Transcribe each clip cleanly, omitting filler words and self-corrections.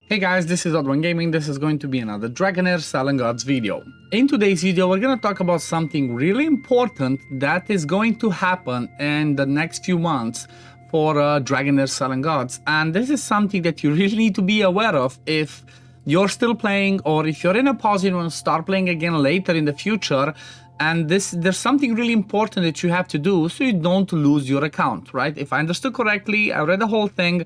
Hey guys, this is OddOneGaming. This is going to be another Dragonheir SilentGods video. In today's video, we're going to talk about something really important that is going to happen in the next few months for Dragonheir SilentGods. And this is something that you really need to be aware of if you're still playing, or if you're in a pause and you want to start playing again later in the future. And there's something really important that you have to do so you don't lose your account, right? If I understood correctly, I read the whole thing.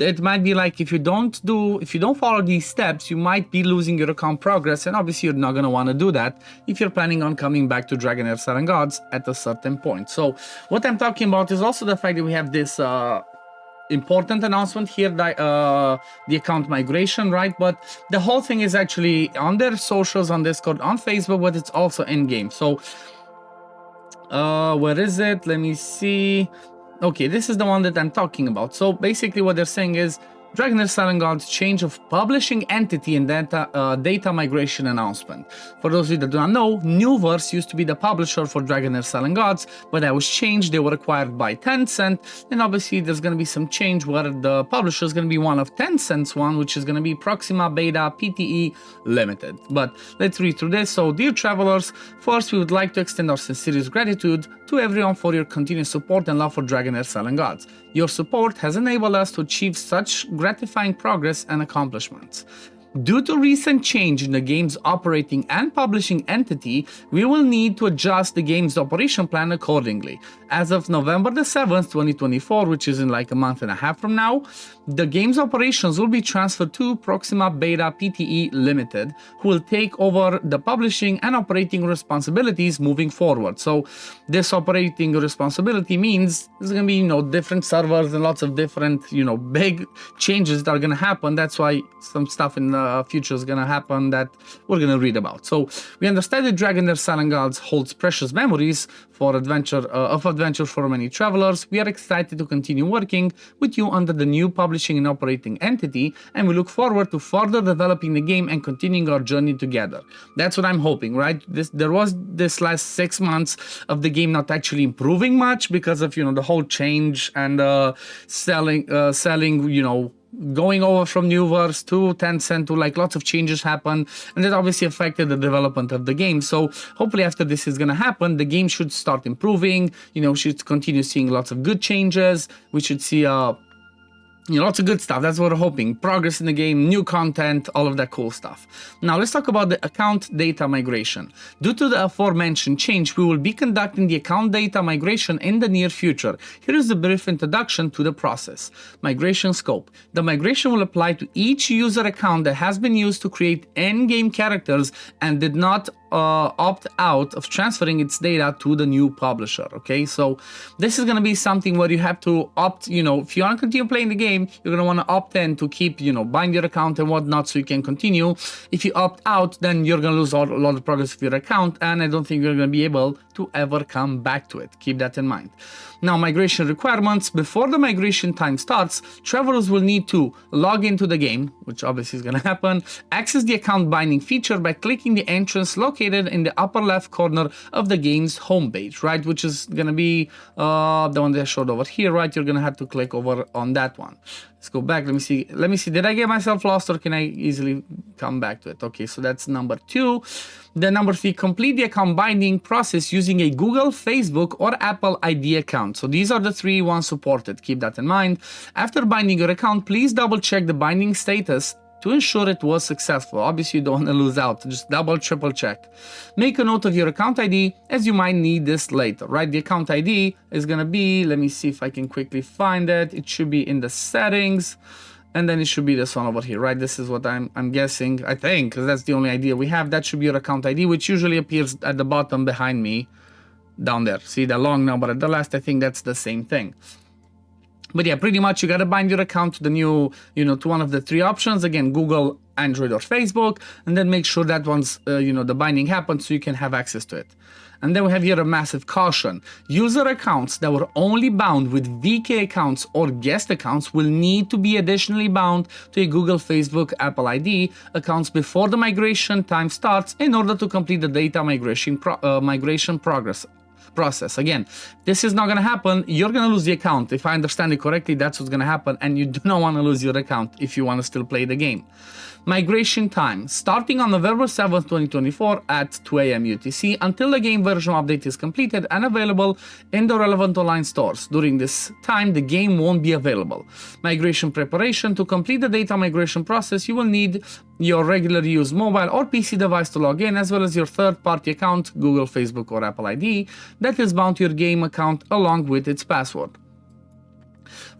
It might be like if you don't follow these steps, you might be losing your account progress, and obviously you're not gonna want to do that if you're planning on coming back to Dragonheir SilentGods at a certain point. So what I'm talking about is also the fact that we have this important announcement here, the account migration, right? But the whole thing is actually on their socials, on Discord, on Facebook, but it's also in game. So where is it? Let me see. Okay, this is the one that I'm talking about. So basically what they're saying is Dragonheir SilentGods change of publishing entity and data migration announcement. For those of you that do not know, Newverse used to be the publisher for Dragonheir SilentGods, but that was changed. They were acquired by Tencent, and obviously there's going to be some change where the publisher is going to be one of Tencent's one, which is going to be Proxima Beta PTE Limited. But let's read through this. So, dear travelers, first we would like to extend our sincerest gratitude to everyone for your continued support and love for Dragonheir SilentGods. Your support has enabled us to achieve such gratifying progress and accomplishments. Due to recent change in the game's operating and publishing entity, we will need to adjust the game's operation plan accordingly. As of November the 7th, 2024, which is in like a month and a half from now, the game's operations will be transferred to Proxima Beta PTE Limited, who will take over the publishing and operating responsibilities moving forward. So this operating responsibility means there's going to be, different servers and lots of different, big changes that are going to happen. That's why some stuff in the future is going to happen that we're going to read about. So we understand that Dragonheir SilentGods holds precious memories for adventure for many travelers. We are excited to continue working with you under the new publishing and operating entity, and we look forward to further developing the game and continuing our journey together. That's what I'm hoping, right? There was this last 6 months of the game not actually improving much because of the whole change and selling going over from Newverse to Tencent, to lots of changes happen, and that obviously affected the development of the game. So hopefully after this is going to happen, the game should start improving, should continue seeing lots of good changes. We should see lots of good stuff. That's what we're hoping. Progress in the game, new content, all of that cool stuff. Now let's talk about the account data migration. Due to the aforementioned change, we will be conducting the account data migration in the near future. Here is a brief introduction to the process. Migration scope. The migration will apply to each user account that has been used to create in-game characters and did not opt out of transferring its data to the new publisher. Okay, so this is going to be something where you have to opt, if you want to continue playing the game, you're going to want to opt in to keep, buying your account and whatnot so you can continue. If you opt out, then you're going to lose a lot of progress of your account, and I don't think you're going to be able to ever come back to it. Keep that in mind. Now, migration requirements. Before the migration time starts, travelers will need to log into the game, which obviously is going to happen, access the account binding feature by clicking the entrance located in the upper left corner of the game's homepage, right, which is going to be the one that I showed over here, right? You're going to have to click over on that one. Let's go back. Let me see. Did I get myself lost, or can I easily come back to it? Okay, so that's number 2. Then number 3, complete the account binding process using a Google, Facebook, or Apple ID account. So these are the 3 ones supported. Keep that in mind. After binding your account, please double check the binding status to ensure it was successful. Obviously, you don't want to lose out. Just triple check. Make a note of your account ID, as you might need this later, right? The account ID is going to be, let me see if I can quickly find it. It should be in the settings, and then it should be this one over here, right? This is what I'm guessing, I think, because that's the only idea we have. That should be your account ID, which usually appears at the bottom behind me, down there. See the long number at the last? I think that's the same thing. But yeah, pretty much you got to bind your account to the new, to one of the 3 options. Again, Google, Android, or Facebook, and then make sure that once, the binding happens so you can have access to it. And then we have here a massive caution. User accounts that were only bound with VK accounts or guest accounts will need to be additionally bound to a Google, Facebook, Apple ID accounts before the migration time starts in order to complete the data migration progress. process. Again, this is not going to happen. You're going to lose the account. If I understand it correctly, that's what's going to happen, and you do not want to lose your account if you want to still play the game. Migration time, starting on November 7th, 2024 at 2 a.m. UTC until the game version update is completed and available in the relevant online stores. During this time, the game won't be available. Migration preparation, to complete the data migration process, you will need your regular use mobile or PC device to log in, as well as your third-party account, Google, Facebook, or Apple ID, that is bound to your game account along with its password.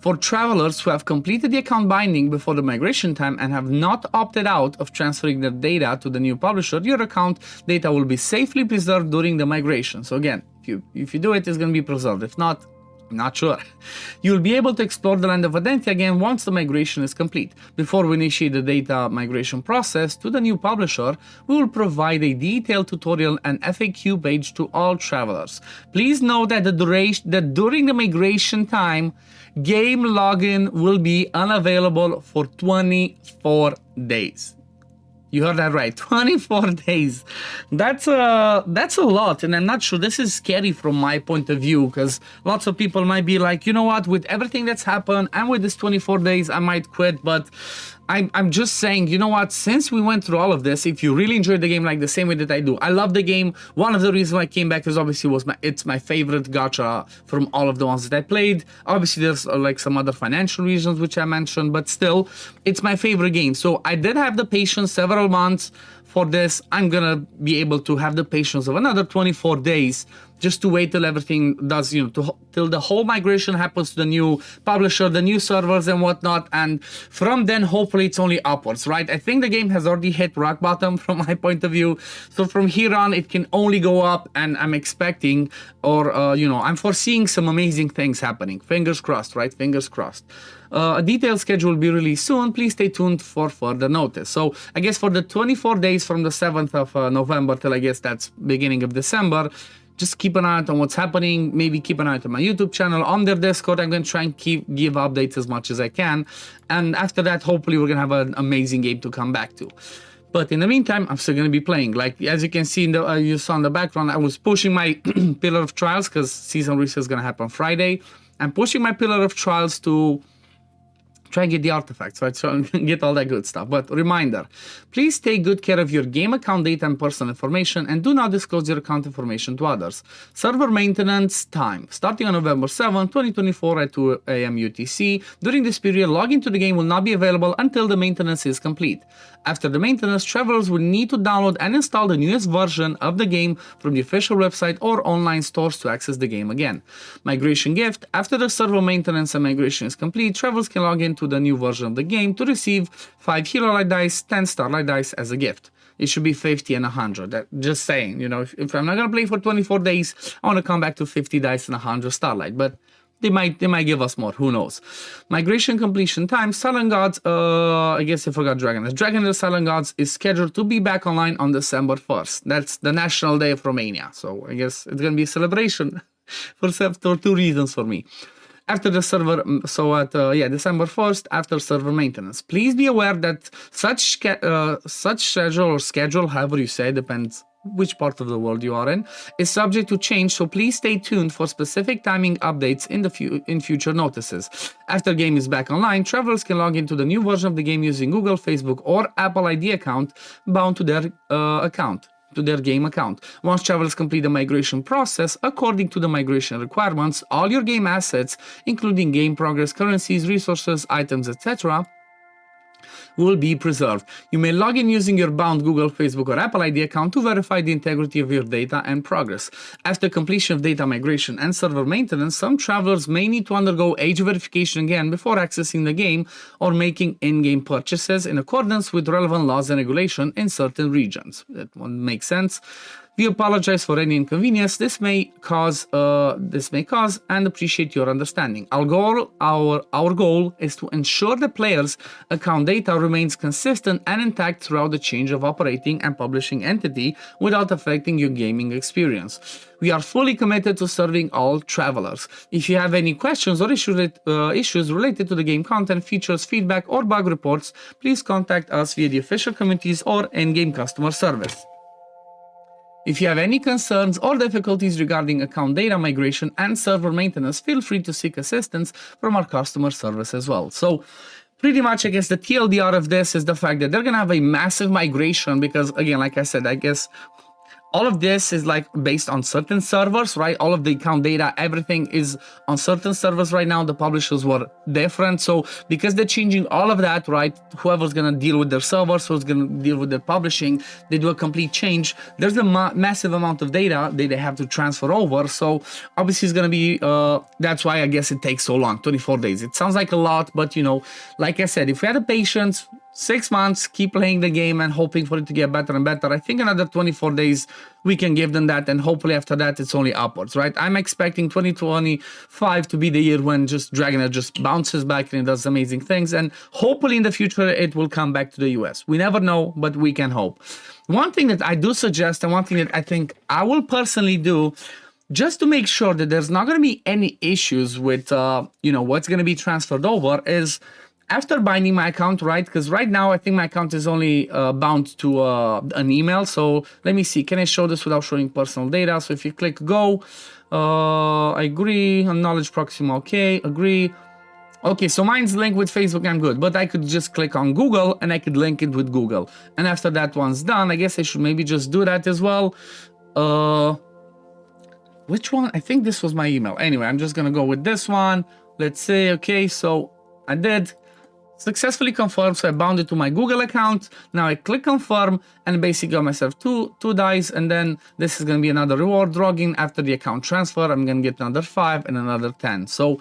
For travelers who have completed the account binding before the migration time and have not opted out of transferring their data to the new publisher, your account data will be safely preserved during the migration. So again, if you do it, it's going to be preserved. If not, I'm not sure. You'll be able to explore the land of Identity again once the migration is complete. Before we initiate the data migration process to the new publisher, we will provide a detailed tutorial and FAQ page to all travelers. Please note that during the migration time, game login will be unavailable for 24 days. You heard that right, 24 days. That's a lot, and I'm not sure. This is scary from my point of view, because lots of people might be like, you know what, with everything that's happened and with this 24 days, I might quit. But I'm just saying, you know what, since we went through all of this, if you really enjoyed the game like the same way that I do, I love the game. One of the reasons why I came back is obviously it's my favorite gacha from all of the ones that I played. Obviously, there's like some other financial reasons which I mentioned, but still, it's my favorite game. So I did have the patience several months for this. I'm gonna be able to have the patience of another 24 days just to wait till everything does, till the whole migration happens to the new publisher, the new servers and whatnot, and from then hopefully it's only upwards, right? I think the game has already hit rock bottom from my point of view, so from here on it can only go up, and I'm expecting, or I'm foreseeing some amazing things happening. Fingers crossed, right? Fingers crossed. A detailed schedule will be released soon. Please stay tuned for further notice. So I guess for the 24 days from the 7th of November till I guess that's beginning of December, just keep an eye out on what's happening. Maybe keep an eye out on my YouTube channel, on their Discord. I'm going to try and give updates as much as I can. And after that, hopefully we're going to have an amazing game to come back to. But in the meantime, I'm still going to be playing. Like, as you can see, you saw in the background, I was pushing my Pillar of Trials because season reset is going to happen Friday. I'm pushing my Pillar of Trials to try and get the artifacts, right? So get all that good stuff. But reminder, please take good care of your game account data and personal information, and do not disclose your account information to others. Server maintenance time, starting on November 7, 2024 at 2 a.m. UTC. During this period, login to the game will not be available until the maintenance is complete. After the maintenance, travelers will need to download and install the newest version of the game from the official website or online stores to access the game again. Migration gift, after the server maintenance and migration is complete, travelers can log into the new version of the game to receive 5 Hero Light Dice, 10 Starlight Dice as a gift. It should be 50 and 100. Just saying, if I'm not going to play for 24 days, I want to come back to 50 dice and 100 Starlight. But they might give us more, who knows. Migration completion time, SilentGods, I guess I forgot Dragonheir. Dragonheir SilentGods is scheduled to be back online on December 1st. That's the National Day of Romania. So I guess it's going to be a celebration for 2 reasons for me. After the server, so at December 1st, after server maintenance. Please be aware that such schedule, however you say, depends which part of the world you are in, is subject to change, so please stay tuned for specific timing updates in future notices. After game is back online, travelers can log into the new version of the game using Google, Facebook, or Apple ID account bound to their game account. Once travelers complete the migration process, according to the migration requirements, all your game assets, including game progress, currencies, resources, items, etc., will be preserved. You may log in using your bound Google, Facebook, or Apple ID account to verify the integrity of your data and progress. After completion of data migration and server maintenance, some travelers may need to undergo age verification again before accessing the game or making in-game purchases in accordance with relevant laws and regulation in certain regions. That one makes sense. We apologize for any inconvenience this may cause and appreciate your understanding. Our goal is to ensure the player's account data remains consistent and intact throughout the change of operating and publishing entity without affecting your gaming experience. We are fully committed to serving all travelers. If you have any questions or issues related to the game content, features, feedback, or bug reports, please contact us via the official communities or in-game customer service. If you have any concerns or difficulties regarding account data migration and server maintenance, feel free to seek assistance from our customer service as well. So pretty much, I guess the TLDR of this is the fact that they're going to have a massive migration because, again, like I said, I guess all of this is like based on certain servers, right? All of the account data, everything is on certain servers right now. The publishers were different. So because they're changing all of that, right? Whoever's going to deal with their servers, who's going to deal with their publishing, they do a complete change. There's a massive amount of data that they have to transfer over. So obviously it's going to be, that's why I guess it takes so long, 24 days. It sounds like a lot, but you know, like I said, if we had the patience, 6 months, keep playing the game and hoping for it to get better and better. I think another 24 days we can give them that, and hopefully after that it's only upwards, right? I'm expecting 2025 to be the year when just Dragonheir just bounces back and it does amazing things, and hopefully in the future it will come back to the US. We never know, but we can hope. One thing that I do suggest, and one thing that I think I will personally do, just to make sure that there's not going to be any issues with, you know, what's going to be transferred over, is after binding my account, right? Because right now I think my account is only bound to an email. So let me see, can I show this without showing personal data? So if you click go, I agree, acknowledge Proxima, okay, agree. Okay, so mine's linked with Facebook, I'm good. But I could just click on Google and I could link it with Google. And after that one's done, I guess I should maybe just do that as well. Which one? I think this was my email. Anyway, I'm just gonna go with this one. Let's say, okay, so I did. Successfully confirmed, so I bound it to my Google account. Now I click confirm and basically got myself two dice, and then this is going to be another reward login. After the account transfer, I'm going to get another 5 and another 10. So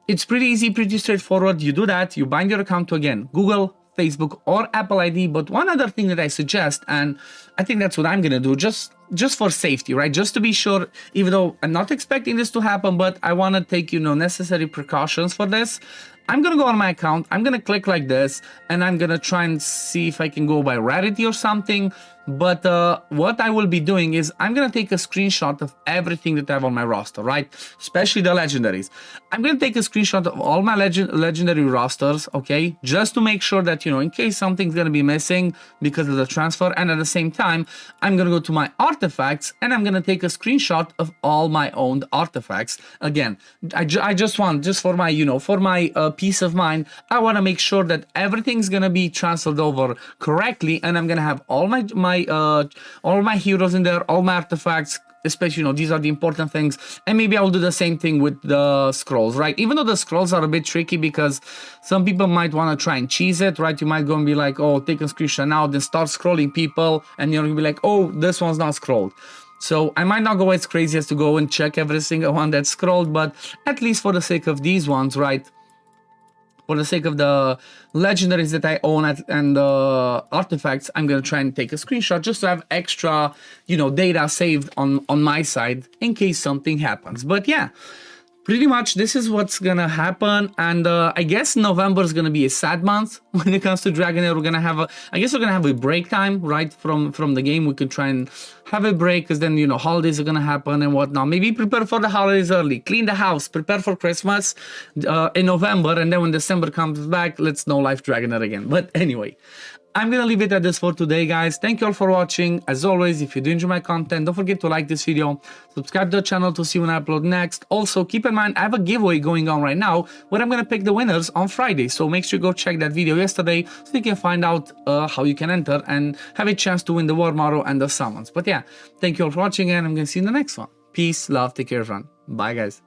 it's pretty easy, pretty straightforward. You do that, you bind your account to, again, Google, Facebook, or Apple ID. But one other thing that I suggest, and I think that's what I'm going to do, just for safety, right? Just to be sure, even though I'm not expecting this to happen, but I want to take, you know, necessary precautions for this. I'm going to go on my account, I'm going to click like this, and I'm going to try and see if I can go by rarity or something. But what I will be doing is I'm going to take a screenshot of everything that I have on my roster, right? Especially the legendaries. I'm going to take a screenshot of all my legendary rosters, okay? Just to make sure that, you know, in case something's going to be missing because of the transfer. And at the same time, I'm going to go to my artifacts and I'm going to take a screenshot of all my owned artifacts. Again, I just want, just for my, you know, for my peace of mind, I want to make sure that everything's going to be transferred over correctly. And I'm going to have all my heroes in there, all my artifacts, especially, you know, these are the important things. And maybe I'll do the same thing with the scrolls, right? Even though the scrolls are a bit tricky because some people might want to try and cheese it, right? You might go and be like, oh, take a screenshot now, then start scrolling people, and you're gonna be like, oh, this one's not scrolled. So I might not go as crazy as to go and check every single one that's scrolled, but at least for the sake of these ones, right? For the sake of the legendaries that I own and artifacts, I'm going to try and take a screenshot just to have extra, you know, data saved on my side in case something happens. But yeah, pretty much this is what's going to happen. And I guess November is going to be a sad month when it comes to Dragonheir. We're going to have a break time, right, from the game. We could try and have a break because then, you know, holidays are going to happen and whatnot. Maybe prepare for the holidays early, clean the house, prepare for Christmas in November, and then when December comes back, let's know life Dragonheir again. But anyway, I'm gonna leave it at this for today, guys. Thank you all for watching. As always, if you do enjoy my content, don't forget to like this video, subscribe to the channel to see when I upload next. Also, keep in mind, I have a giveaway going on right now where I'm gonna pick the winners on Friday. So make sure you go check that video yesterday so you can find out how you can enter and have a chance to win the War Model and the summons. But yeah, thank you all for watching, and I'm gonna see you in the next one. Peace, love, take care, everyone. Bye, guys.